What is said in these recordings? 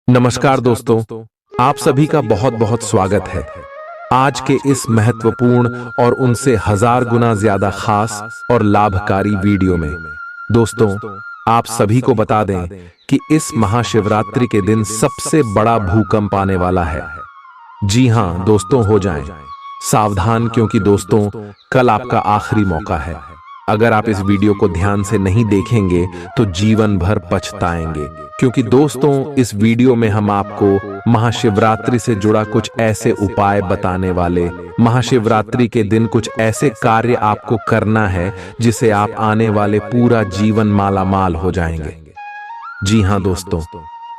नमस्कार दोस्तों, आप सभी का बहुत बहुत स्वागत है आज के इस महत्वपूर्ण और उनसे हजार गुना ज्यादा खास और लाभकारी वीडियो में। दोस्तों, आप सभी को बता दें कि इस महाशिवरात्रि के दिन सबसे बड़ा भूकंप आने वाला है। जी हां दोस्तों, हो जाएं सावधान, क्योंकि दोस्तों कल आपका आखिरी मौका है। अगर आप इस वीडियो को ध्यान से नहीं देखेंगे तो जीवन भर पछताएंगे, क्योंकि दोस्तों इस वीडियो में हम आपको महाशिवरात्रि से जुड़ा कुछ ऐसे उपाय बताने वाले। महाशिवरात्रि के दिन कुछ ऐसे कार्य आपको करना है जिसे आप आने वाले पूरा जीवन मालामाल हो जाएंगे। जी हां दोस्तों,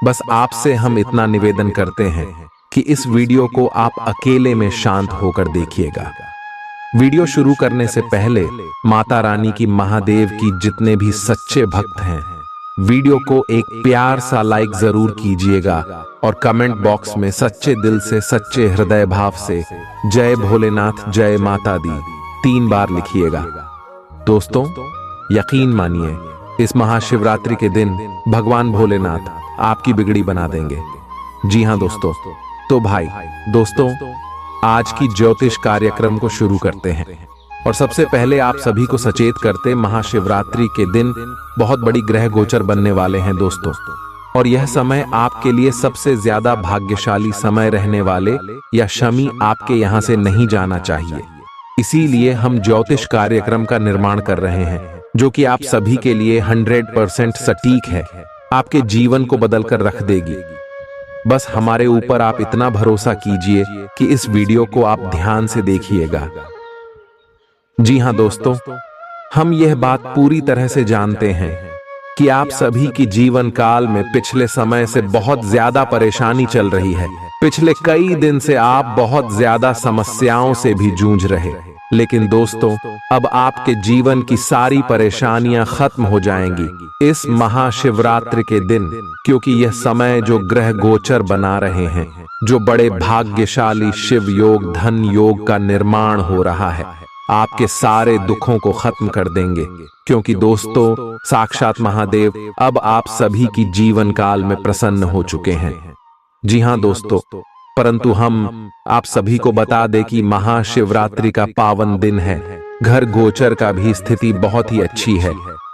बस आपसे हम इतना निवेदन करते हैं कि इस वीडियो को आप अकेले में शांत होकर देखिएगा। वीडियो शुरू करने से पहले माता रानी की, महादेव की जितने भी सच्चे भक्त हैं, वीडियो को एक प्यार सा लाइक जरूर कीजिएगा और कमेंट बॉक्स में सच्चे दिल से, सच्चे हृदय भाव से जय भोलेनाथ, जय माता दी 3 बार लिखिएगा। दोस्तों यकीन मानिए, इस महाशिवरात्रि के दिन भगवान भोलेनाथ आपकी बिगड़ी बना देंगे। जी हां दोस्तों, तो भाई दोस्तों आज की ज्योतिष कार्यक्रम को शुरू करते हैं। और सबसे पहले आप सभी को सचेत करते, महाशिवरात्रि के दिन बहुत बड़ी ग्रह गोचर बनने वाले हैं दोस्तों, और यह समय आपके लिए सबसे ज्यादा भाग्यशाली समय रहने वाले, या शमी आपके यहां से नहीं जाना चाहिए। इसीलिए हम ज्योतिष कार्यक्रम का निर्माण कर रहे हैं, जो कि आप सभी के लिए 100% सटीक है, आपके जीवन को बदलकर रख देगी। बस हमारे ऊपर आप इतना भरोसा कीजिए कि इस वीडियो को आप ध्यान से देखिएगा। जी हां दोस्तों, हम यह बात पूरी तरह से जानते हैं कि आप सभी की जीवन काल में पिछले समय से बहुत ज्यादा परेशानी चल रही है। पिछले कई दिन से आप बहुत ज्यादा समस्याओं से भी जूझ रहे, लेकिन दोस्तों अब आपके जीवन की सारी परेशानियां खत्म हो जाएंगी इस महाशिवरात्रि के दिन, क्योंकि यह समय जो ग्रह गोचर बना रहे हैं, जो बड़े भाग्यशाली शिव योग, धन योग का निर्माण हो रहा है, आपके सारे दुखों को खत्म कर देंगे। क्योंकि दोस्तों साक्षात महादेव अब आप सभी की जीवन काल में प्रसन्न हो चुके हैं। जी हां दोस्तों, परंतु हम आप सभी को बता दें कि महाशिवरात्रि का पावन दिन है। घर गोचर का भी स्थिति बहुत ही अच्छी है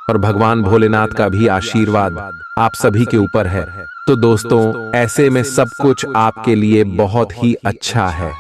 और भगवान भोलेनाथ का भी आशीर्वाद आप सभी के ऊपर है। तो दोस्तों ऐसे में सब कुछ आपके लिए बहुत ही अच्छा है।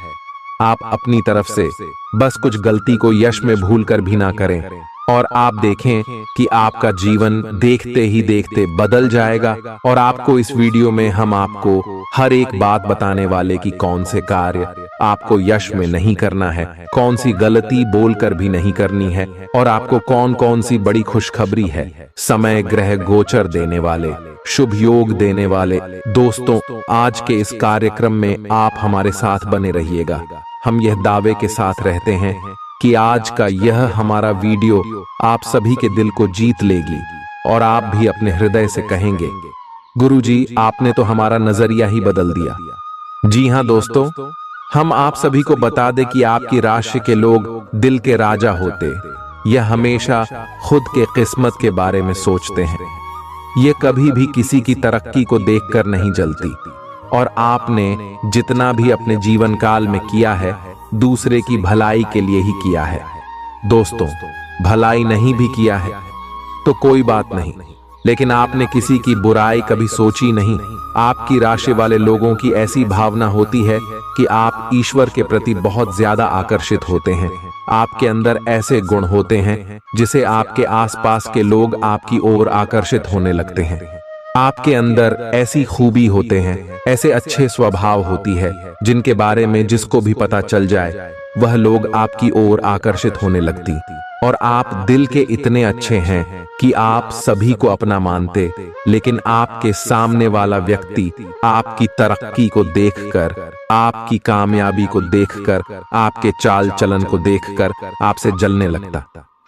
आप अपनी तरफ से बस कुछ गलती को यश में भूलकर भी ना करें, और आप देखें कि आपका जीवन देखते ही देखते बदल जाएगा। और आपको इस वीडियो में हम आपको हर एक बात बताने वाले कि कौन से कार्य आपको यश में नहीं करना है, कौन सी गलती बोलकर भी नहीं करनी है, और आपको कौन कौन सी बड़ी खुशखबरी है, समय ग्रह गोचर देने वाले, शुभ योग देने वाले। दोस्तों आज के इस कार्यक्रम में आप हमारे साथ बने रहिएगा। हम यह दावे के साथ रहते हैं कि आज का यह हमारा वीडियो आप सभी के दिल को जीत लेगी, और आप भी अपने हृदय से कहेंगे, गुरुजी आपने तो हमारा नजरिया ही बदल दिया। जी हां दोस्तों, हम आप सभी को बता दें कि आपकी राशि के लोग दिल के राजा होते, यह हमेशा खुद के किस्मत के बारे में सोचते हैं। ये कभी भी किसी की तरक्की को देखकर नहीं जलती, और आपने जितना भी अपने जीवन काल में किया है दूसरे की भलाई के लिए ही किया है। दोस्तों भलाई नहीं भी किया है तो कोई बात नहीं, लेकिन आपने किसी की बुराई कभी सोची नहीं। आपकी राशि वाले लोगों की ऐसी भावना होती है कि आप ईश्वर के प्रति बहुत ज्यादा आकर्षित होते हैं। आपके अंदर ऐसे गुण होते हैं जिसे आपके आसपास के लोग आपकी ओर आकर्षित होने लगते हैं। आपके अंदर ऐसी खूबी होते हैं, ऐसे अच्छे स्वभाव होती है जिनके बारे में जिसको भी पता चल जाए वह लोग आपकी ओर आकर्षित होने लगती। और आप दिल के इतने अच्छे हैं कि आप सभी को अपना मानते, लेकिन आपके सामने वाला व्यक्ति आपकी तरक्की को देखकर, आपकी कामयाबी को देखकर, आपके चाल चलन को देखकर आपसे जलने लगता,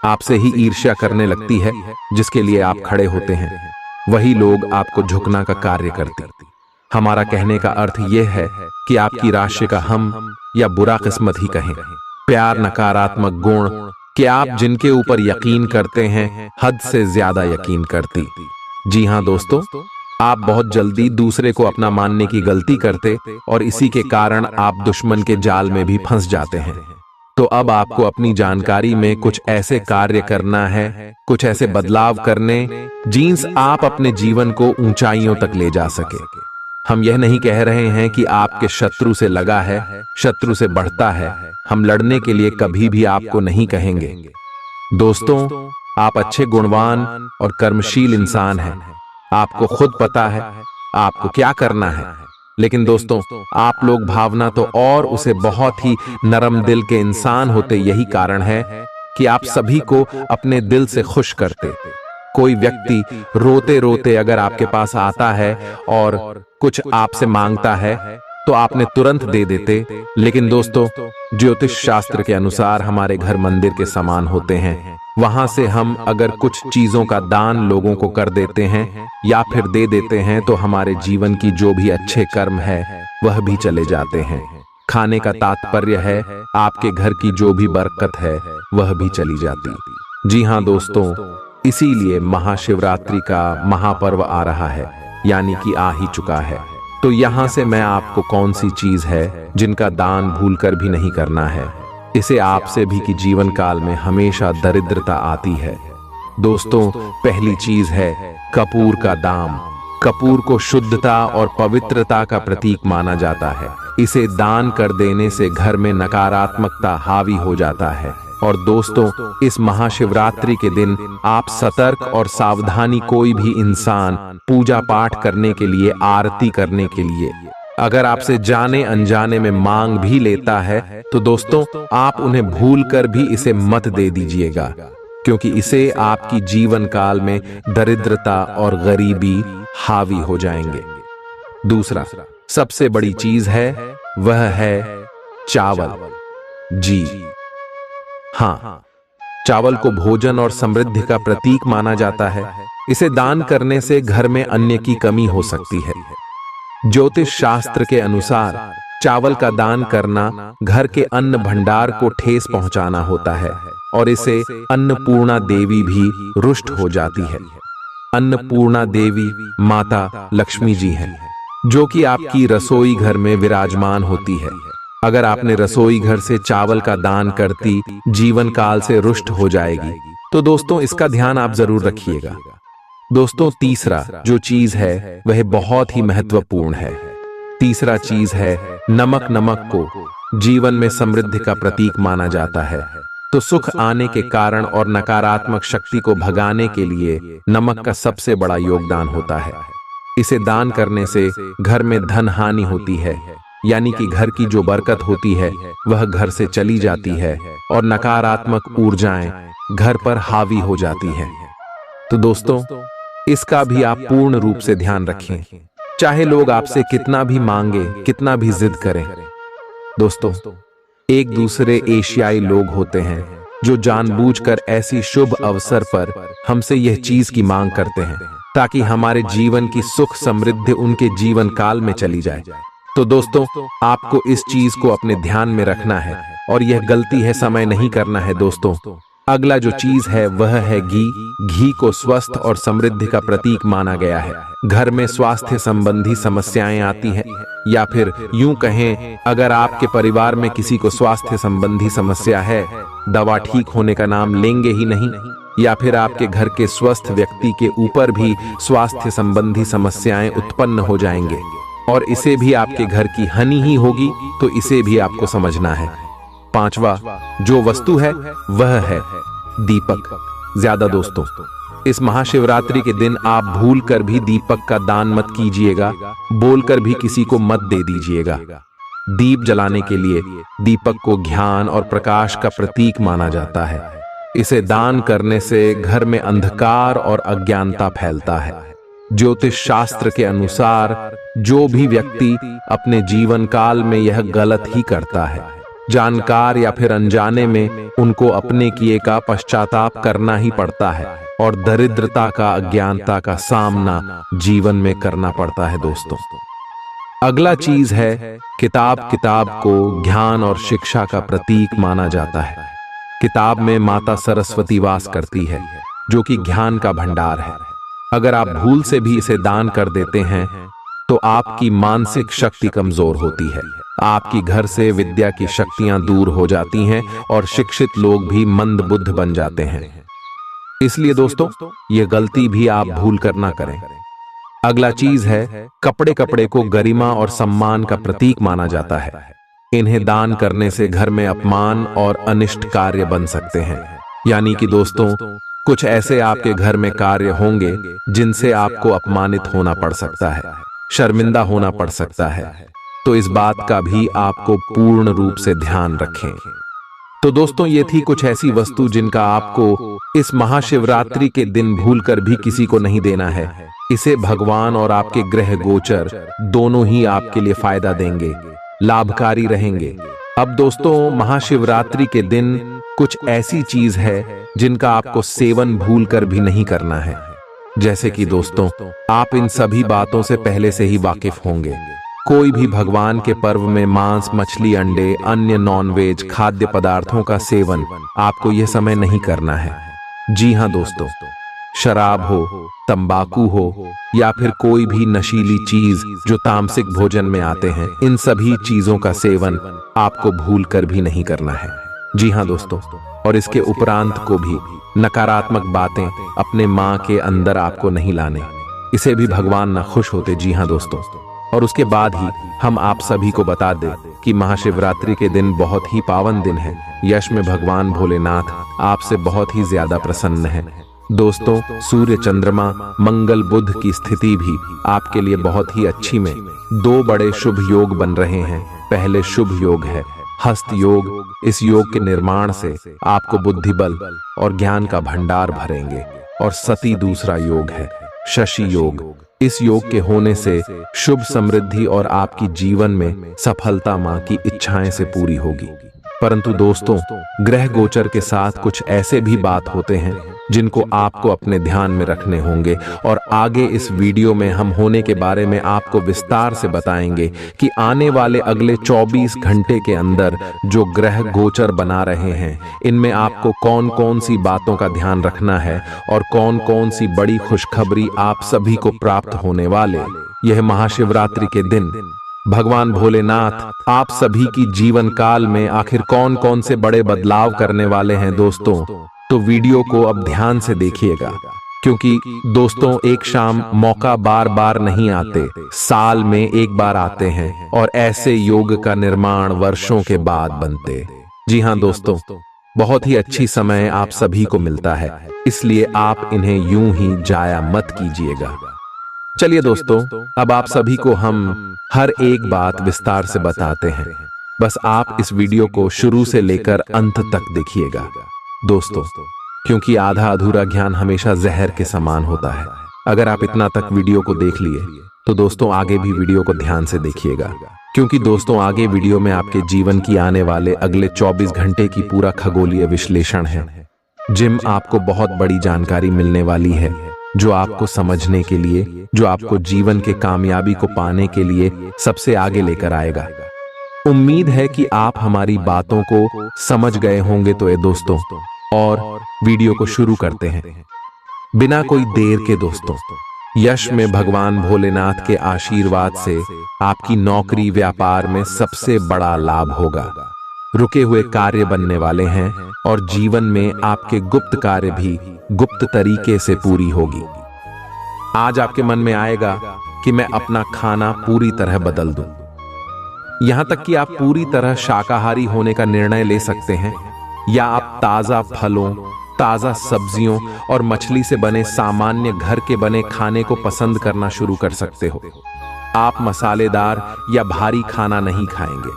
आपसे ही ईर्ष्या करने लगती है। जिसके लिए आप खड़े होते हैं वही लोग आपको झुकना का कार्य करते। हमारा कहने का अर्थ यह है कि आपकी राशि का हम या बुरा किस्मत ही कहें, प्यार, नकारात्मक गुण कि आप जिनके ऊपर यकीन करते हैं हद से ज्यादा यकीन करती। जी हां दोस्तों, आप बहुत जल्दी दूसरे को अपना मानने की गलती करते और इसी के कारण आप दुश्मन के जाल में भी फंस जाते हैं। तो अब आपको अपनी जानकारी में कुछ ऐसे कार्य करना है, कुछ ऐसे बदलाव करने जिनसे आप अपने जीवन को ऊंचाइयों तक ले जा सके। हम यह नहीं कह रहे हैं कि आपके शत्रु से लगा है, शत्रु से बढ़ता है। हम लड़ने के लिए कभी भी आपको नहीं कहेंगे। दोस्तों, आप अच्छे, गुणवान और कर्मशील इंसान हैं। आपको खुद पता है आपको क्या करना है। लेकिन दोस्तों, आप लोग भावना तो और उसे बहुत ही नरम दिल के इंसान होते, यही कारण है कि आप सभी को अपने दिल से खुश करते। कोई व्यक्ति रोते रोते अगर आपके पास आता है और कुछ आपसे मांगता है तो आपने तुरंत दे देते। लेकिन दोस्तों, ज्योतिष शास्त्र के अनुसार हमारे घर मंदिर के समान होते हैं। वहां से हम अगर कुछ चीजों का दान लोगों को कर देते हैं या फिर दे देते हैं तो हमारे जीवन की जो भी अच्छे कर्म है वह भी चले जाते हैं। खाने का तात्पर्य है आपके घर की जो भी बरकत है वह भी चली जाती। जी हाँ दोस्तों, इसीलिए महाशिवरात्रि का महापर्व आ रहा है, यानी कि आ ही चुका है। तो यहां से मैं आपको कौन सी चीज है जिनका दान भूलकर भी नहीं करना है, इसे आपसे भी कि जीवन काल में हमेशा दरिद्रता आती है। दोस्तों, पहली चीज है कपूर का दान। कपूर को शुद्धता और पवित्रता का प्रतीक माना जाता है। इसे दान कर देने से घर में नकारात्मकता हावी हो जाता है। और दोस्तों, इस महाशिवरात्रि के दिन आप सतर्क और सावधानी, कोई भी इंसान पूजा पाठ करने के लिए, आरती करने के लिए अगर आपसे जाने अनजाने में मांग भी लेता है तो दोस्तों, आप उन्हें भूल कर भी इसे मत दे दीजिएगा, क्योंकि इसे आपकी जीवन काल में दरिद्रता और गरीबी हावी हो जाएंगे। दूसरा सबसे बड़ी चीज है वह है चावल। जी हाँ, चावल को भोजन और समृद्धि का प्रतीक माना जाता है। इसे दान करने से घर में अन्न की कमी हो सकती है। ज्योतिष शास्त्र के अनुसार चावल का दान करना घर के अन्न भंडार को ठेस पहुंचाना होता है और इसे अन्नपूर्णा देवी भी रुष्ट हो जाती है। अन्नपूर्णा देवी माता लक्ष्मी जी हैं, जो कि आपकी रसोई घर में विराजमान होती है। अगर आपने रसोई घर से चावल का दान करती जीवन काल से रुष्ट हो जाएगी। तो दोस्तों, इसका ध्यान आप जरूर रखिएगा। दोस्तों, तीसरा जो चीज है वह बहुत ही महत्वपूर्ण है। तीसरा चीज है नमक। नमक को जीवन में समृद्धि का प्रतीक माना जाता है। तो सुख आने के कारण और नकारात्मक शक्ति को भगाने के लिए नमक का सबसे बड़ा योगदान होता है। इसे दान करने से घर में धन हानि होती है, यानी कि घर की जो बरकत होती है वह घर से चली जाती है और नकारात्मक ऊर्जाएं घर पर हावी हो जाती हैं। तो दोस्तों, इसका भी आप पूर्ण रूप से ध्यान रखें, चाहे लोग आपसे कितना भी मांगे, कितना भी जिद करें। दोस्तों, एक दूसरे एशियाई लोग होते हैं जो जानबूझकर ऐसी शुभ अवसर पर हमसे यह चीज की मांग करते हैं ताकि हमारे जीवन की सुख समृद्धि उनके जीवन काल में चली जाए। तो दोस्तों, आपको इस चीज को अपने ध्यान में रखना है और यह गलती है, समय नहीं करना है। दोस्तों, अगला जो चीज है वह है घी। घी को स्वस्थ और समृद्धि का प्रतीक माना गया है। घर में स्वास्थ्य संबंधी समस्याएं आती हैं, या फिर यूं कहें, अगर आपके परिवार में किसी को स्वास्थ्य संबंधी समस्या है, दवा ठीक होने का नाम लेंगे ही नहीं, या फिर आपके घर के स्वस्थ व्यक्ति के ऊपर भी स्वास्थ्य संबंधी समस्याएं उत्पन्न हो जाएंगे और इसे भी आपके घर की हानि ही होगी। तो इसे भी आपको समझना है। पांचवा जो वस्तु है वह है दीपक। ज्यादा दोस्तों, इस महाशिवरात्रि के दिन आप भूल कर भी दीपक का दान मत कीजिएगा, बोलकर भी किसी को मत दे दीजिएगा। दीप जलाने के लिए दीपक को ज्ञान और प्रकाश का प्रतीक माना जाता है। इसे दान करने से घर में अंधकार और अज्ञानता फैलता है। ज्योतिष शास्त्र के अनुसार जो भी व्यक्ति अपने जीवन काल में यह गलत ही करता है, जानकार या फिर अनजाने में, उनको अपने किए का पश्चाताप करना ही पड़ता है और दरिद्रता का, अज्ञानता का सामना जीवन में करना पड़ता है। दोस्तों, अगला चीज है किताब। किताब को ज्ञान और शिक्षा का प्रतीक माना जाता है। किताब में माता सरस्वती वास करती है, जो कि ज्ञान का भंडार है। अगर आप भूल से भी इसे दान कर देते हैं तो आपकी मानसिक शक्ति कमजोर होती है, आपकी घर से विद्या की शक्तियां दूर हो जाती हैं और शिक्षित लोग भी मंदबुद्ध बन जाते हैं। इसलिए दोस्तों, ये गलती भी आप भूल कर ना करें। अगला चीज है, कपड़े को गरिमा और सम्मान का प्रतीक माना जाता है। इन्हें दान करने से घर में अपमान और अनिष्ट कार्य बन सकते हैं। यानी कि दोस्तों, कुछ ऐसे आपके घर में कार्य होंगे जिनसे आपको अपमानित होना पड़ सकता है, शर्मिंदा होना पड़ सकता है। तो इस बात का भी आपको पूर्ण रूप से ध्यान रखें। तो दोस्तों, ये थी कुछ ऐसी वस्तु जिनका आपको इस महाशिवरात्रि के दिन भूलकर भी किसी को नहीं देना है। इसे भगवान और आपके ग्रह गोचर दोनों ही आपके लिए फायदा देंगे, लाभकारी रहेंगे। अब दोस्तों, महाशिवरात्रि के दिन कुछ ऐसी चीज है जिनका आपको सेवन भूलकर भी नहीं करना है। जैसे कि दोस्तों, आप इन सभी बातों से पहले से ही वाकिफ होंगे। कोई भी भगवान के पर्व में मांस, मछली, अंडे, अन्य नॉनवेज खाद्य पदार्थों का सेवन आपको यह समय नहीं करना है। जी हां दोस्तों, शराब हो, तंबाकू हो या फिर कोई भी नशीली चीज जो तामसिक भोजन में आते हैं, इन सभी चीजों का सेवन आपको भूलकर भी नहीं करना है। जी हां दोस्तों, और इसके उपरांत को भी नकारात्मक बातें अपने मां के अंदर आपको नहीं लाने, इसे भी भगवान न खुश होते। जी हां दोस्तों, और उसके बाद ही हम आप सभी को बता दें कि महाशिवरात्रि के दिन बहुत ही पावन दिन है। यश में भगवान भोलेनाथ आपसे बहुत ही ज्यादा प्रसन्न है। दोस्तों, सूर्य, चंद्रमा, मंगल, बुध की स्थिति भी आपके लिए बहुत ही अच्छी में 2 बड़े शुभ योग बन रहे हैं। पहले शुभ योग है हस्त योग। इस योग के निर्माण से आपको बुद्धि बल और ज्ञान का भंडार भरेंगे। और सती दूसरा योग है शशि योग। इस योग के होने से शुभ समृद्धि और आपकी जीवन में सफलता मां की इच्छाएं से पूरी होगी। परंतु दोस्तों, ग्रह गोचर के साथ कुछ ऐसे भी बात होते हैं जिनको आपको अपने ध्यान में रखने होंगे। और आगे इस वीडियो में हम होने के बारे में आपको विस्तार से बताएंगे कि आने वाले अगले 24 घंटे के अंदर जो ग्रह गोचर बना रहे हैं, इनमें आपको कौन कौन सी बातों का ध्यान रखना है और कौन कौन सी बड़ी खुशखबरी आप सभी को प्राप्त होने वाले यह महाशिवरात्रि के दिन भगवान भोलेनाथ आप सभी की जीवन काल में आखिर कौन कौन से बड़े बदलाव करने वाले हैं। दोस्तों, तो वीडियो को अब ध्यान से देखिएगा, क्योंकि दोस्तों, एक शाम मौका बार बार नहीं आते, साल में एक बार आते हैं और ऐसे योग का निर्माण वर्षों के बाद बनते। जी हां दोस्तों, बहुत ही अच्छी समय आप सभी को मिलता है, इसलिए आप इन्हें यूं ही जाया मत कीजिएगा। चलिए दोस्तों, अब आप सभी को हम हर एक बात विस्तार से बताते हैं। बस आप इस वीडियो को शुरू से लेकर अंत तक देखिएगा दोस्तों, क्योंकि आधा अधूरा ज्ञान हमेशा जहर के समान होता है। अगर आप इतना तक वीडियो को देख लिए तो दोस्तों आगे भी वीडियो को ध्यान से देखिएगा, क्योंकि दोस्तों आगे वीडियो में आपके जीवन की आने वाले अगले 24 घंटे की पूरा खगोलीय विश्लेषण है, जिम आपको बहुत बड़ी जानकारी मिलने वाली है, जो आपको समझने के लिए, जो आपको जीवन के कामयाबी को पाने के लिए सबसे आगे लेकर आएगा। उम्मीद है कि आप हमारी बातों को समझ गए होंगे। तो ये दोस्तों, और वीडियो को शुरू करते हैं बिना कोई देर के। दोस्तों, यश में भगवान भोलेनाथ के आशीर्वाद से आपकी नौकरी व्यापार में सबसे बड़ा लाभ होगा। रुके हुए कार्य बनने वाले हैं और जीवन में आपके गुप्त कार्य भी गुप्त तरीके से पूरी होगी। आज आपके मन में आएगा कि मैं अपना खाना पूरी तरह बदल दूं। यहां तक कि आप पूरी तरह शाकाहारी होने का निर्णय ले सकते हैं, या आप ताजा फलों, ताजा सब्जियों और मछली से बने सामान्य घर के बने खाने को पसंद करना शुरू कर सकते हो। आप मसालेदार या भारी खाना नहीं खाएंगे।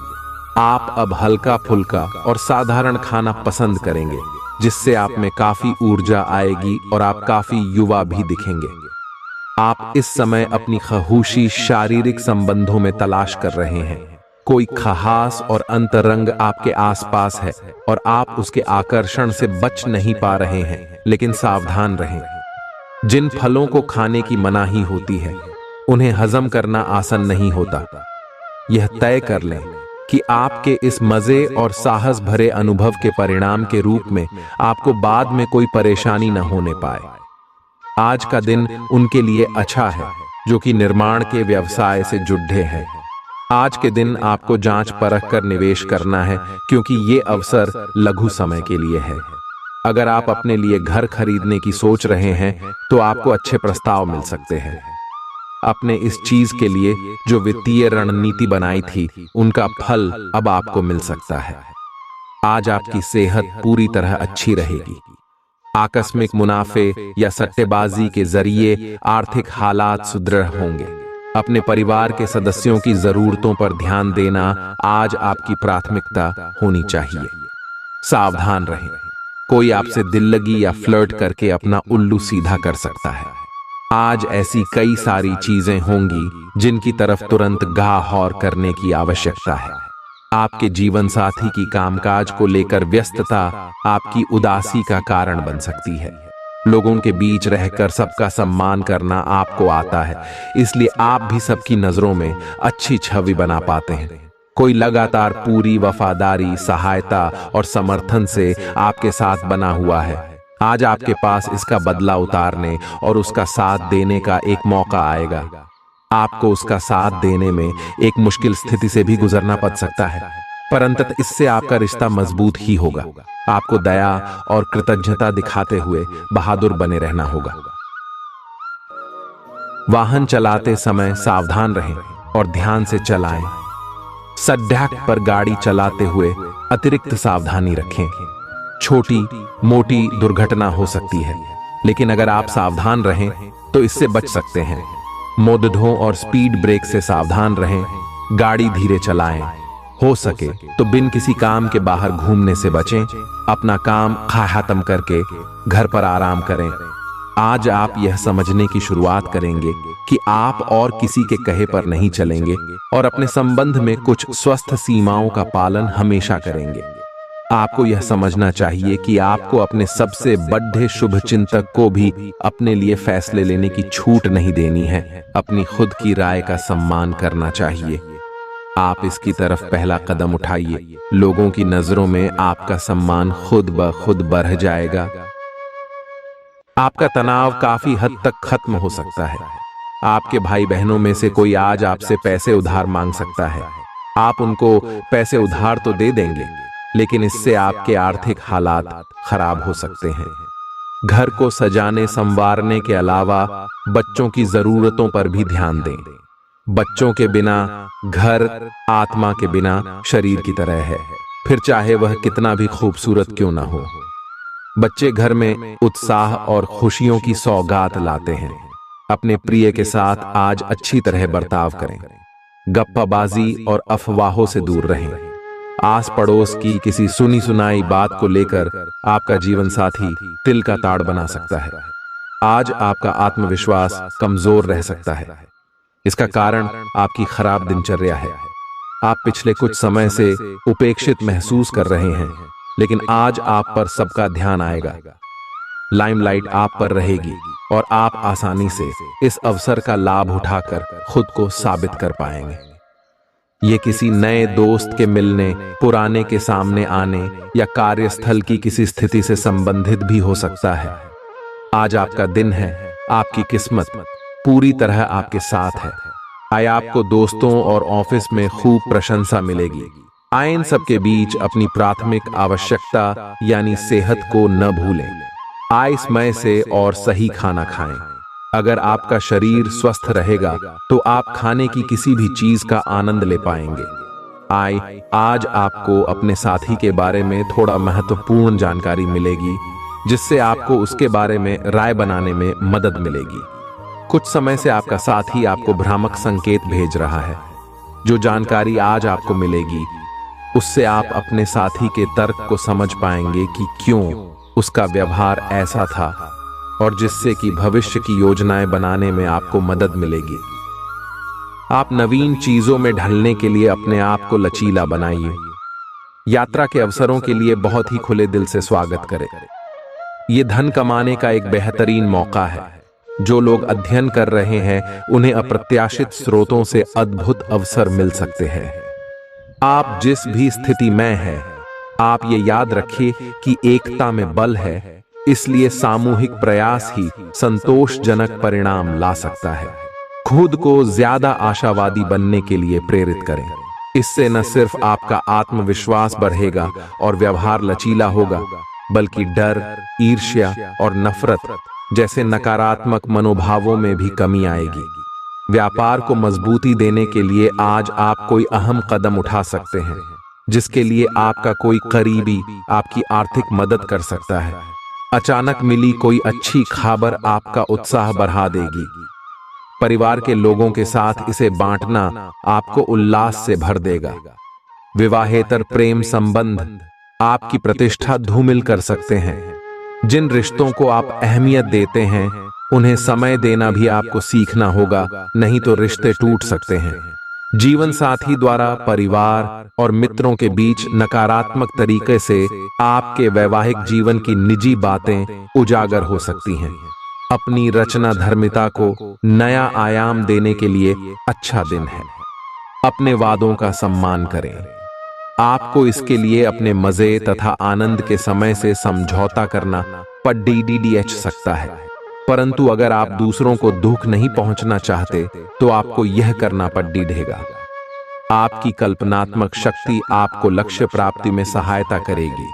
आप अब हल्का फुल्का और साधारण खाना पसंद करेंगे, जिससे आप में काफी ऊर्जा आएगी और आप काफी युवा भी दिखेंगे। आप इस समय अपनी खहूशी शारीरिक संबंधों में तलाश कर रहे हैं। कोई खास और अंतरंग आपके आसपास है और आप उसके आकर्षण से बच नहीं पा रहे हैं, लेकिन सावधान रहें। जिन फलों को खाने की मनाही होती है, उन्हें हजम करना आसान नहीं होता। यह तय कर लें कि आपके इस मजे और साहस भरे अनुभव के परिणाम के रूप में आपको बाद में कोई परेशानी न होने पाए। आज का दिन उनके लिए अच्छा है जो कि निर्माण के व्यवसाय से जुड़े हैं। आज के दिन आपको जांच परख कर निवेश करना है क्योंकि ये अवसर लघु समय के लिए है। अगर आप अपने लिए घर खरीदने की सोच रहे हैं तो आपको अच्छे प्रस्ताव मिल सकते हैं। अपने इस चीज के लिए जो वित्तीय रणनीति बनाई थी उनका फल अब आपको मिल सकता है। आज आपकी सेहत पूरी तरह अच्छी रहेगी। आकस्मिक मुनाफे या सट्टेबाजी के जरिए आर्थिक हालात सुदृढ़ होंगे। अपने परिवार के सदस्यों की जरूरतों पर ध्यान देना आज आपकी प्राथमिकता होनी चाहिए। सावधान रहें, कोई आपसे दिल लगी या फ्लर्ट करके अपना उल्लू सीधा कर सकता है। आज ऐसी कई सारी चीजें होंगी जिनकी तरफ तुरंत गाहौर करने की आवश्यकता है। आपके जीवन साथी की कामकाज को लेकर व्यस्तता आपकी उदासी का कारण बन सकती है। लोगों के बीच रहकर सबका सम्मान करना आपको आता है, इसलिए आप भी सबकी नजरों में अच्छी छवि बना पाते हैं। कोई लगातार पूरी वफादारी, सहायता और समर्थन से आपके साथ बना हुआ है। आज आपके पास इसका बदला उतारने और उसका साथ देने का एक मौका आएगा। आपको उसका साथ देने में एक मुश्किल स्थिति से भी गुजरना पड़ सकता है, पर अंततः इससे आपका रिश्ता मजबूत ही होगा। आपको दया और कृतज्ञता दिखाते हुए बहादुर बने रहना होगा। वाहन चलाते समय सावधान रहें और ध्यान से चलाएं। सड़क पर गाड़ी चलाते हुए अतिरिक्त सावधानी रखें। छोटी मोटी दुर्घटना हो सकती है, लेकिन अगर आप सावधान रहें तो इससे बच सकते हैं। मोड़ों और स्पीड ब्रेक से सावधान रहें। गाड़ी धीरे चलाएं। हो सके तो बिन किसी काम के बाहर घूमने से बचें। अपना काम खत्म करके घर पर आराम करें। आज आप यह समझने की शुरुआत करेंगे कि आप और किसी के कहे पर नहीं चलेंगे और अपने संबंध में कुछ स्वस्थ सीमाओं का पालन हमेशा करेंगे। आपको यह समझना चाहिए कि आपको अपने सबसे बड़े शुभचिंतक को भी अपने लिए फैसले लेने की छूट नहीं देनी है। अपनी खुद की राय का सम्मान करना चाहिए। आप इसकी तरफ पहला कदम उठाइए। लोगों की नजरों में आपका सम्मान खुद ब खुद बढ़ जाएगा। आपका तनाव काफी हद तक खत्म हो सकता है। आपके भाई बहनों में से कोई आज आपसे पैसे उधार मांग सकता है। आप उनको पैसे उधार तो दे देंगे, लेकिन इससे आपके आर्थिक हालात खराब हो सकते हैं। घर को सजाने संवारने के अलावा बच्चों की जरूरतों पर भी ध्यान दें। बच्चों के बिना घर आत्मा के बिना शरीर की तरह है, फिर चाहे वह कितना भी खूबसूरत क्यों ना हो। बच्चे घर में उत्साह और खुशियों की सौगात लाते हैं। अपने प्रिय के साथ आज अच्छी तरह बर्ताव करें। गप्पाबाजी और अफवाहों से दूर रहें। आस पड़ोस की किसी सुनी सुनाई बात को लेकर आपका जीवन साथी तिल का ताड़ बना सकता है। आज आपका आत्मविश्वास कमजोर रह सकता है। इसका कारण आपकी खराब दिनचर्या है। आप पिछले कुछ समय से उपेक्षित महसूस कर रहे हैं, लेकिन आज आप पर सबका ध्यान आएगा। लाइमलाइट आप पर रहेगी और आप आसानी से इस अवसर का लाभ उठाकर खुद को साबित कर पाएंगे। ये किसी नए दोस्त के मिलने, पुराने के सामने आने या कार्यस्थल की किसी स्थिति से संबंधित भी हो सकता है। आज आपका दिन है। आपकी किस्मत पूरी तरह आपके साथ है। आए आपको दोस्तों और ऑफिस में खूब प्रशंसा मिलेगी। आए इन सबके बीच अपनी प्राथमिक आवश्यकता यानी सेहत को न भूलें। आए समय से और सही खाना खाएं। अगर आपका शरीर स्वस्थ रहेगा तो आप खाने की किसी भी चीज का आनंद ले पाएंगे। आज आपको अपने साथी के बारे में थोड़ा महत्वपूर्ण जानकारी मिलेगी, जिससे आपको उसके बारे में राय बनाने में मदद मिलेगी। कुछ समय से आपका साथी आपको भ्रामक संकेत भेज रहा है। जो जानकारी आज आपको मिलेगी उससे आप अपने साथी के तर्क को समझ पाएंगे कि क्यों उसका व्यवहार ऐसा था, और जिससे कि भविष्य की योजनाएं बनाने में आपको मदद मिलेगी। आप नवीन चीजों में ढलने के लिए अपने आप को लचीला बनाइए। यात्रा के अवसरों के लिए बहुत ही खुले दिल से स्वागत करें। ये धन कमाने का एक बेहतरीन मौका है। जो लोग अध्ययन कर रहे हैं उन्हें अप्रत्याशित स्रोतों से अद्भुत अवसर मिल सकते हैं। आप जिस भी स्थिति में हैं, आप ये याद रखिए कि एकता में बल है इसलिए सामूहिक प्रयास ही संतोषजनक परिणाम ला सकता है। खुद को ज्यादा आशावादी बनने के लिए प्रेरित करें। इससे न सिर्फ आपका आत्मविश्वास बढ़ेगा और व्यवहार लचीला होगा, बल्कि डर, ईर्ष्या और नफरत जैसे नकारात्मक मनोभावों में भी कमी आएगी। व्यापार को मजबूती देने के लिए आज आप कोई अहम कदम उठा सकते हैं, जिसके लिए आपका कोई करीबी आपकी आर्थिक मदद कर सकता है। अचानक मिली कोई अच्छी खबर आपका उत्साह बढ़ा देगी। परिवार के लोगों के साथ इसे बांटना आपको उल्लास से भर देगा। विवाहेतर प्रेम संबंध आपकी प्रतिष्ठा धूमिल कर सकते हैं। जिन रिश्तों को आप अहमियत देते हैं, उन्हें समय देना भी आपको सीखना होगा, नहीं तो रिश्ते टूट सकते हैं। जीवन साथी द्वारा परिवार और मित्रों के बीच नकारात्मक तरीके से आपके वैवाहिक जीवन की निजी बातें उजागर हो सकती हैं। अपनी रचना धर्मिता को नया आयाम देने के लिए अच्छा दिन है। अपने वादों का सम्मान करें। आपको इसके लिए अपने मजे तथा आनंद के समय से समझौता करना पड़ सकता है, परंतु अगर आप दूसरों को दुख नहीं पहुंचना चाहते तो आपको यह करना पड़ेगा। आपकी कल्पनात्मक शक्ति आपको लक्ष्य प्राप्ति में सहायता करेगी।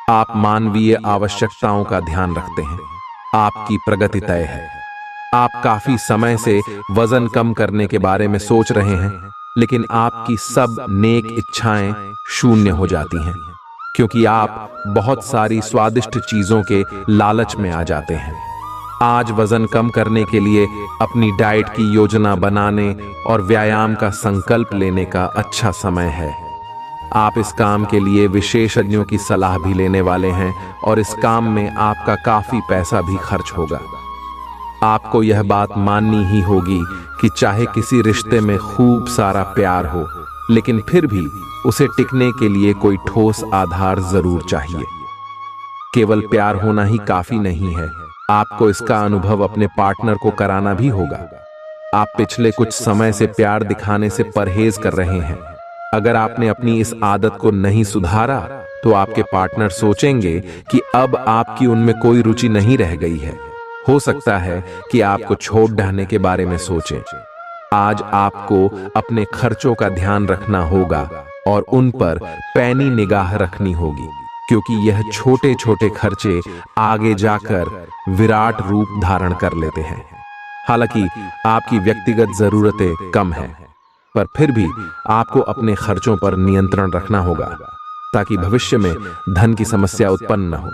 आप मानवीय आवश्यकताओं का ध्यान रखते हैं। आपकी प्रगति तय है। आप काफी समय से वजन कम करने के बारे में सोच रहे हैं, लेकिन आपकी सब नेक इच्छाएं शून्य हो जाती हैं, क्योंकि आप बहुत सारी स्वादिष्ट चीजों के लालच में आ जाते हैं। आज वजन कम करने के लिए अपनी डाइट की योजना बनाने और व्यायाम का संकल्प लेने का अच्छा समय है। आप इस काम के लिए विशेषज्ञों की सलाह भी लेने वाले हैं और इस काम में आपका काफी पैसा भी खर्च होगा। आपको यह बात माननी ही होगी कि चाहे किसी रिश्ते में खूब सारा प्यार हो, लेकिन फिर भी उसे टिकने के लिए कोई ठोस आधार जरूर चाहिए। केवल प्यार होना ही काफी नहीं है, आपको इसका अनुभव अपने पार्टनर को कराना भी होगा। आप पिछले कुछ समय से प्यार दिखाने से परहेज कर रहे हैं। अगर आपने अपनी इस आदत को नहीं सुधारा तो आपके पार्टनर सोचेंगे कि अब आपकी उनमें कोई रुचि नहीं रह गई है। हो सकता है कि आपको छोड़ डालने के बारे में सोचें। आज आपको अपने खर्चों का ध्यान रखना होगा और उन पर पैनी निगाह रखनी होगी, क्योंकि यह छोटे छोटे खर्चे आगे जाकर विराट रूप धारण कर लेते हैं। हालांकि आपकी व्यक्तिगत जरूरतें कम हैं, पर फिर भी आपको अपने खर्चों पर नियंत्रण रखना होगा ताकि भविष्य में धन की समस्या उत्पन्न न हो।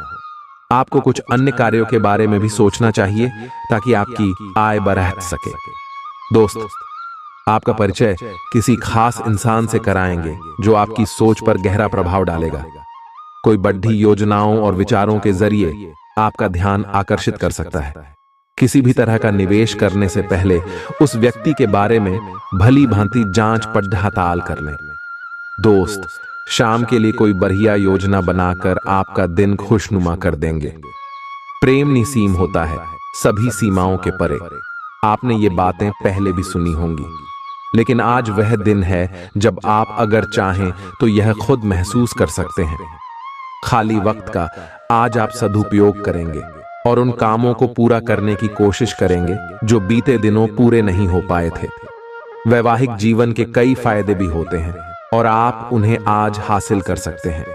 आपको कुछ अन्य कार्यों के बारे में भी सोचना चाहिए ताकि आपकी आय बढ़ सके। दोस्त, आपका परिचय किसी खास इंसान से कराएंगे जो आपकी सोच पर गहरा प्रभाव डालेगा। कोई बढ़ी योजनाओं और विचारों के जरिए आपका ध्यान आकर्षित कर सकता है। किसी भी तरह का निवेश करने से पहले उस व्यक्ति के बारे में भली भांति जांच पड़ताल कर लें। दोस्त शाम के लिए कोई बढ़िया योजना बनाकर आपका दिन खुशनुमा कर देंगे। प्रेम निसीम होता है, सभी सीमाओं के परे। आपने ये बातें पहले भी सुनी होंगी, लेकिन आज वह दिन है जब आप अगर चाहें तो यह खुद महसूस कर सकते हैं। खाली वक्त का आज आप सदुपयोग करेंगे और उन कामों को पूरा करने की कोशिश करेंगे जो बीते दिनों पूरे नहीं हो पाए थे। वैवाहिक जीवन के कई फायदे भी होते हैं और आप उन्हें आज हासिल कर सकते हैं।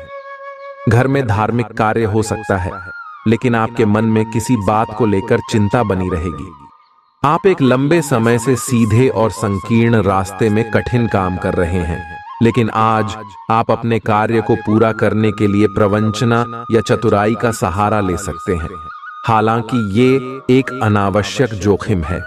घर में धार्मिक कार्य हो सकता है, लेकिन आपके मन में किसी बात को लेकर चिंता बनी रहेगी। आप एक लंबे समय से सीधे और संकीर्ण रास्ते में कठिन काम कर रहे हैं, लेकिन आज आप अपने कार्य को पूरा करने के लिए प्रवंचना या चतुराई का सहारा ले सकते हैं। हालांकि ये एक अनावश्यक जोखिम है।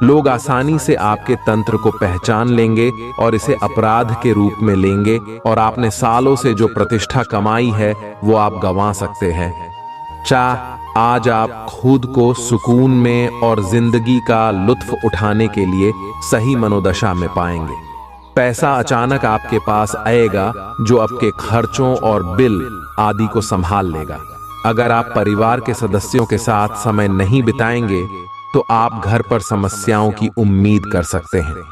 लोग आसानी से आपके तंत्र को पहचान लेंगे और इसे अपराध के रूप में लेंगे और आपने सालों से जो प्रतिष्ठा कमाई है वो आप गंवा सकते हैं। आज आप खुद को सुकून में और जिंदगी का लुत्फ उठाने के लिए सही मनोदशा में पाएंगे। पैसा अचानक आपके पास आएगा जो आपके खर्चों और बिल आदि को संभाल लेगा। अगर आप परिवार के सदस्यों के साथ समय नहीं बिताएंगे तो आप घर पर समस्याओं की उम्मीद कर सकते हैं।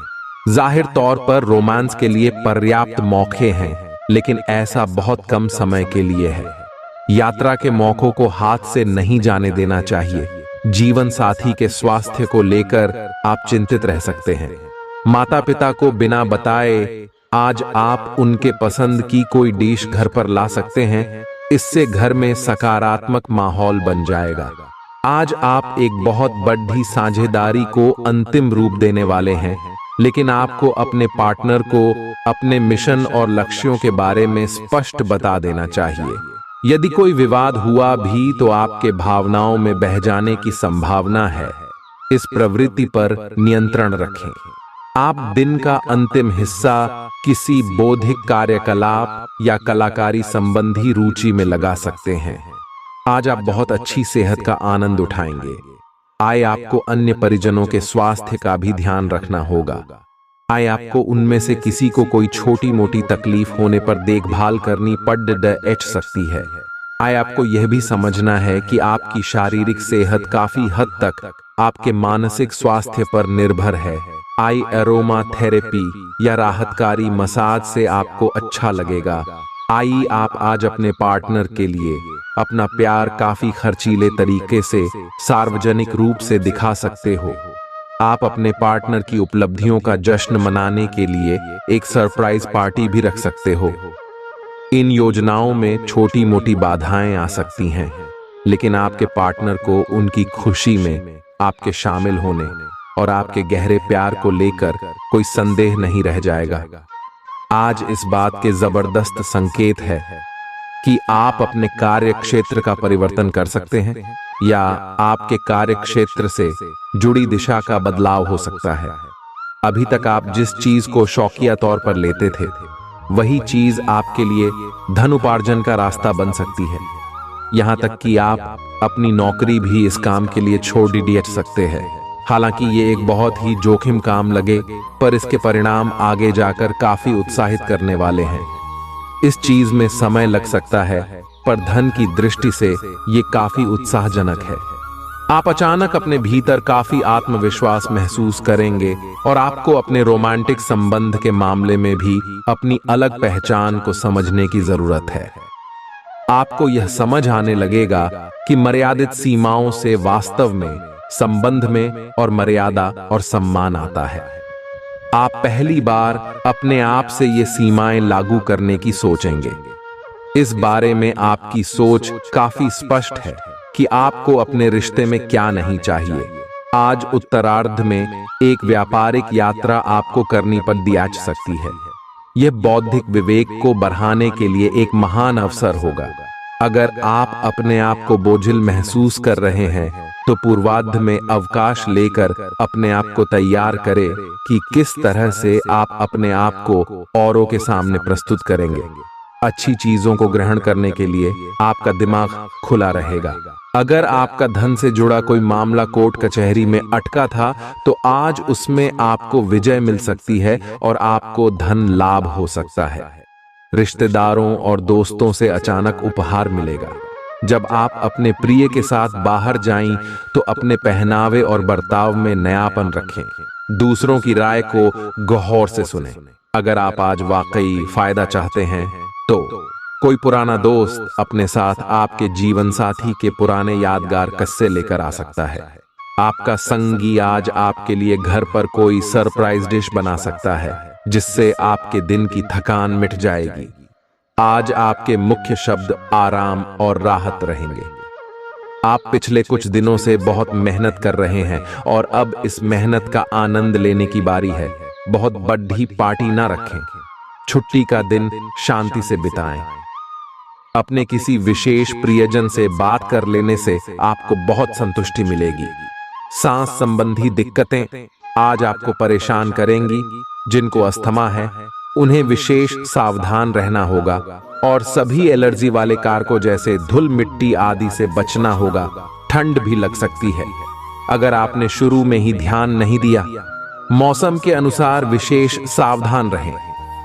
जाहिर तौर पर रोमांस के लिए पर्याप्त मौके हैं, लेकिन ऐसा बहुत कम समय के लिए है। यात्रा के मौकों को हाथ से नहीं जाने देना चाहिए। जीवन साथी के स्वास्थ्य को लेकर आप चिंतित रह सकते हैं। माता पिता को बिना बताए आज आप उनके पसंद की कोई डिश घर पर ला सकते हैं। इससे घर में सकारात्मक माहौल बन जाएगा। आज आप एक बहुत बड़ी साझेदारी को अंतिम रूप देने वाले हैं, लेकिन आपको अपने पार्टनर को अपने मिशन और लक्ष्यों के बारे में स्पष्ट बता देना चाहिए। यदि कोई विवाद हुआ भी तो आपके भावनाओं में बह जाने की संभावना है। इस प्रवृत्ति पर नियंत्रण रखें। आप दिन का अंतिम हिस्सा किसी बौद्धिक कार्यकलाप या कलाकारी संबंधी रुचि में लगा सकते हैं। आज आप बहुत अच्छी सेहत का आनंद उठाएंगे। आपको अन्य परिजनों के स्वास्थ्य का भी ध्यान रखना होगा। आपको उनमें से किसी को कोई छोटी मोटी तकलीफ होने पर देखभाल करनी पड़ सकती है। आपको यह भी समझना है कि आपकी शारीरिक सेहत काफी हद तक आपके मानसिक स्वास्थ्य पर निर्भर है। एरोमा थेरेपी या राहतकारी मसाज से आपको अच्छा लगेगा। आप आज अपने पार्टनर के लिए अपना प्यार काफी खर्चीले तरीके से सार्वजनिक रूप से दिखा सकते हो। आप अपने पार्टनर की उपलब्धियों का जश्न मनाने के लिए एक सरप्राइज पार्टी भी रख सकते हो। इन योजनाओं में छोटी मोटी बाधाएं आ सकती हैं, लेकिन आपके पार्टनर को उनकी खुशी में आपके शामिल होने और आपके गहरे प्यार को लेकर कोई संदेह नहीं रह जाएगा। आज इस बात के जबरदस्त संकेत है कि आप अपने कार्य क्षेत्र का परिवर्तन कर सकते हैं या आपके कार्य क्षेत्र से जुड़ी दिशा का बदलाव हो सकता है। अभी तक आप जिस चीज को शौकिया तौर पर लेते थे, वही चीज आपके लिए धन उपार्जन का रास्ता बन सकती है। यहां तक कि आप अपनी नौकरी भी इस काम के लिए छोड़ सकते हैं। हालांकि ये एक बहुत ही जोखिम काम लगे, पर इसके परिणाम आगे जाकर काफी उत्साहित करने वाले हैं। इस चीज में समय लग सकता है, पर धन की दृष्टि से ये काफी उत्साहजनक है। आप अचानक अपने भीतर काफी आत्मविश्वास महसूस करेंगे और आपको अपने रोमांटिक संबंध के मामले में भी अपनी अलग पहचान को समझने की जरूरत है। आपको यह समझ आने लगेगा कि मर्यादित सीमाओं से वास्तव में संबंध में और मर्यादा और सम्मान आता है। आप पहली बार अपने आप से ये सीमाएं लागू करने की सोचेंगे। इस बारे में आपकी सोच काफी स्पष्ट है कि आपको अपने रिश्ते में क्या नहीं चाहिए। आज उत्तरार्ध में एक व्यापारिक यात्रा आपको करनी पड़ सकती है। यह बौद्धिक विवेक को बढ़ाने के लिए एक महान अवसर होगा। अगर आप अपने आप को बोझिल महसूस कर रहे हैं तो पूर्वार्ध में अवकाश लेकर अपने आप को तैयार करें कि किस तरह से आप अपने आप को औरों के सामने प्रस्तुत करेंगे। अच्छी चीजों को ग्रहण करने के लिए आपका दिमाग खुला रहेगा। अगर आपका धन से जुड़ा कोई मामला कोर्ट कचहरी में अटका था तो आज उसमें आपको विजय मिल सकती है और आपको धन लाभ हो सकता है। रिश्तेदारों और दोस्तों से अचानक उपहार मिलेगा। जब आप अपने प्रिय के साथ बाहर जाएं तो अपने पहनावे और बर्ताव में नयापन रखें। दूसरों की राय को गौर से सुनें। अगर आप आज वाकई फायदा चाहते हैं तो कोई पुराना दोस्त अपने साथ आपके जीवन साथी के पुराने यादगार किस्से लेकर आ सकता है। आपका संगी आज आपके लिए घर पर कोई सरप्राइज डिश बना सकता है, जिससे आपके दिन की थकान मिट जाएगी। आज आपके मुख्य शब्द आराम और राहत रहेंगे। आप पिछले कुछ दिनों से बहुत मेहनत कर रहे हैं और अब इस मेहनत का आनंद लेने की बारी है। बहुत बड़ी पार्टी ना रखें। छुट्टी का दिन शांति से बिताएं। अपने किसी विशेष प्रियजन से बात कर लेने से आपको बहुत संतुष्टि मिलेगी। सांस संबंधी दिक्कतें आज आपको परेशान करेंगी। जिनको अस्थमा है उन्हें विशेष सावधान रहना होगा और सभी एलर्जी वाले कारकों जैसे धूल मिट्टी आदि से बचना होगा। ठंड भी लग सकती है अगर आपने शुरू में ही ध्यान नहीं दिया। मौसम के अनुसार विशेष सावधान रहें।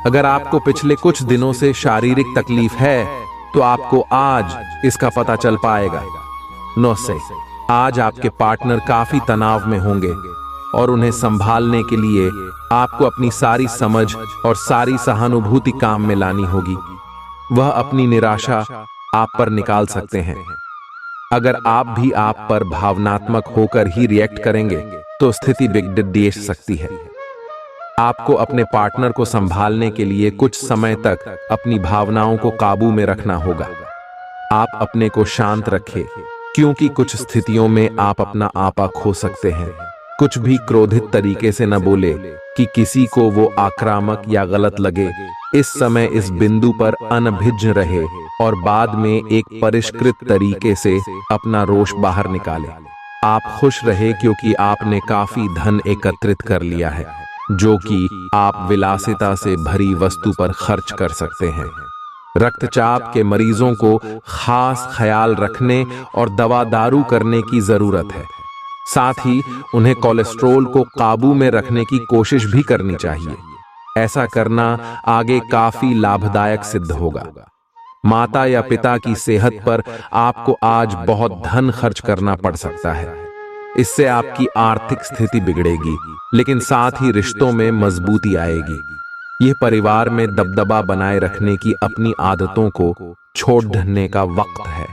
अगर आपको पिछले कुछ दिनों से शारीरिक तकलीफ है तो आपको आज इसका पता चल पाएगा। 9 से आज आपके पार्टनर काफी तनाव में होंगे और उन्हें संभालने के लिए आपको अपनी सारी समझ और सारी सहानुभूति काम में लानी होगी। वह अपनी निराशा आप पर निकाल सकते हैं। अगर आप भी आप पर भावनात्मक होकर ही रिएक्ट करेंगे तो स्थिति बिगड़ सकती है। आपको अपने पार्टनर को संभालने के लिए कुछ समय तक अपनी भावनाओं को काबू में रखना होगा। आप अपने को शांत रखें, क्योंकि कुछ स्थितियों में आप अपना आपा खो सकते हैं। कुछ भी क्रोधित तरीके से न बोले कि किसी को वो आक्रामक या गलत लगे। इस समय इस बिंदु पर अनभिज्ञ रहे और बाद में एक परिष्कृत तरीके से अपना रोष बाहर निकाले। आप खुश रहे क्योंकि आपने काफी धन एकत्रित कर लिया है, जो कि आप विलासिता से भरी वस्तु पर खर्च कर सकते हैं। रक्तचाप के मरीजों को खास ख्याल रखने और दवा दारू करने की जरूरत है। साथ ही उन्हें कोलेस्ट्रॉल को काबू में रखने की कोशिश भी करनी चाहिए। ऐसा करना आगे काफी लाभदायक सिद्ध होगा। माता या पिता की सेहत पर आपको आज बहुत धन खर्च करना पड़ सकता है। इससे आपकी आर्थिक स्थिति बिगड़ेगी, लेकिन साथ ही रिश्तों में मजबूती आएगी। यह परिवार में दबदबा बनाए रखने की अपनी आदतों को छोड़ने का वक्त है।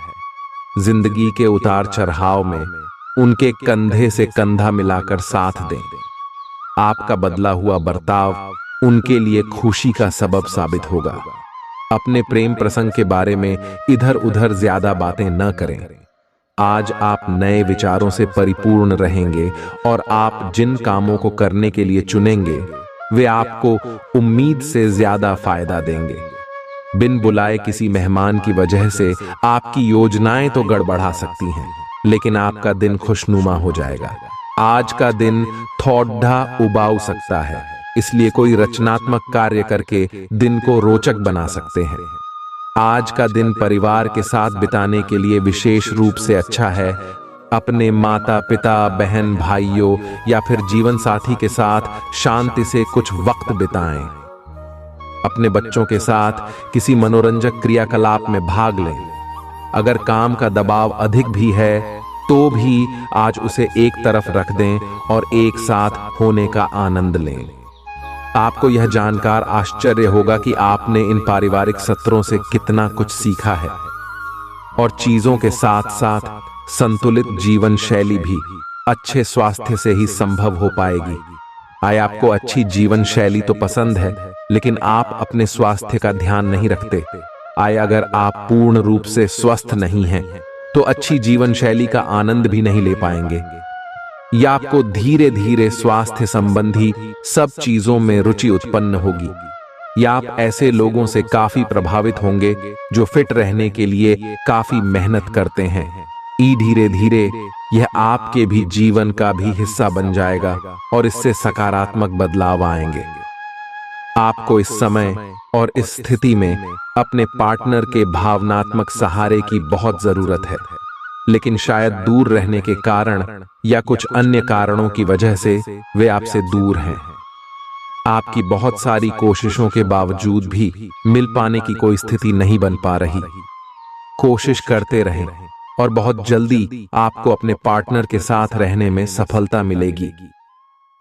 जिंदगी के उतार चढ़ाव में उनके कंधे से कंधा मिलाकर साथ दें। आपका बदला हुआ बर्ताव उनके लिए खुशी का सबब साबित होगा। अपने प्रेम प्रसंग के बारे में इधर उधर ज्यादा बातें न करें। आज आप नए विचारों से परिपूर्ण रहेंगे और आप जिन कामों को करने के लिए चुनेंगे वे आपको उम्मीद से ज्यादा फायदा देंगे। बिन बुलाए किसी मेहमान की वजह से आपकी योजनाएं तो गड़बड़ा सकती हैं, लेकिन आपका दिन खुशनुमा हो जाएगा। आज का दिन थोड़ा उबाऊ सकता है, इसलिए कोई रचनात्मक कार्य करके दिन को रोचक बना सकते हैं। आज का दिन परिवार के साथ बिताने के लिए विशेष रूप से अच्छा है। अपने माता पिता, बहन भाइयों या फिर जीवन साथी के साथ शांति से कुछ वक्त बिताएं। अपने बच्चों के साथ किसी मनोरंजक क्रियाकलाप में भाग लें। अगर काम का दबाव अधिक भी है तो भी आज उसे एक तरफ रख दें और एक साथ होने का आनंद लें। आपको यह जानकर आश्चर्य होगा कि आपने इन पारिवारिक सत्रों से कितना कुछ सीखा है और चीजों के साथ साथ संतुलित जीवन शैली भी अच्छे स्वास्थ्य से ही संभव हो पाएगी। आए आपको अच्छी जीवन शैली तो पसंद है, लेकिन आप अपने स्वास्थ्य का ध्यान नहीं रखते। आए अगर आप पूर्ण रूप से स्वस्थ नहीं हैं तो अच्छी जीवन शैली का आनंद भी नहीं ले पाएंगे। या आपको धीरे धीरे स्वास्थ्य संबंधी सब चीजों में रुचि उत्पन्न होगी, या आप ऐसे लोगों से काफी प्रभावित होंगे जो फिट रहने के लिए काफी मेहनत करते हैं। धीरे धीरे यह आपके भी जीवन का भी हिस्सा बन जाएगा और इससे सकारात्मक बदलाव आएंगे। आपको इस समय और इस स्थिति में अपने पार्टनर के भावनात्मक सहारे की बहुत जरूरत है, लेकिन शायद दूर रहने के कारण या कुछ अन्य कारणों की वजह से वे आपसे दूर हैं। आपकी बहुत सारी कोशिशों के बावजूद भी मिल पाने की कोई स्थिति नहीं बन पा रही। कोशिश करते रहें और बहुत जल्दी आपको अपने पार्टनर के साथ रहने में सफलता मिलेगी।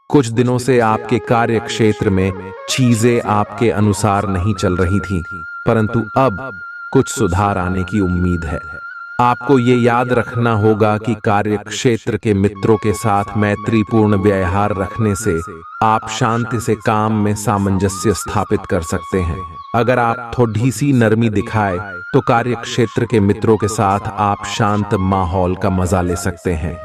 कुछ दिनों से आपके कार्य क्षेत्र में चीजें आपके अनुसार नहीं चल रही थीं, परंतु अब कुछ सुधार आने की उम्मीद है। आपको ये याद रखना होगा कि कार्य क्षेत्र के मित्रों के साथ मैत्रीपूर्ण व्यवहार रखने से आप शांति से काम में सामंजस्य स्थापित कर सकते हैं। अगर आप थोड़ी सी नरमी दिखाए तो कार्य क्षेत्र के मित्रों के साथ आप शांत माहौल का मजा ले सकते हैं।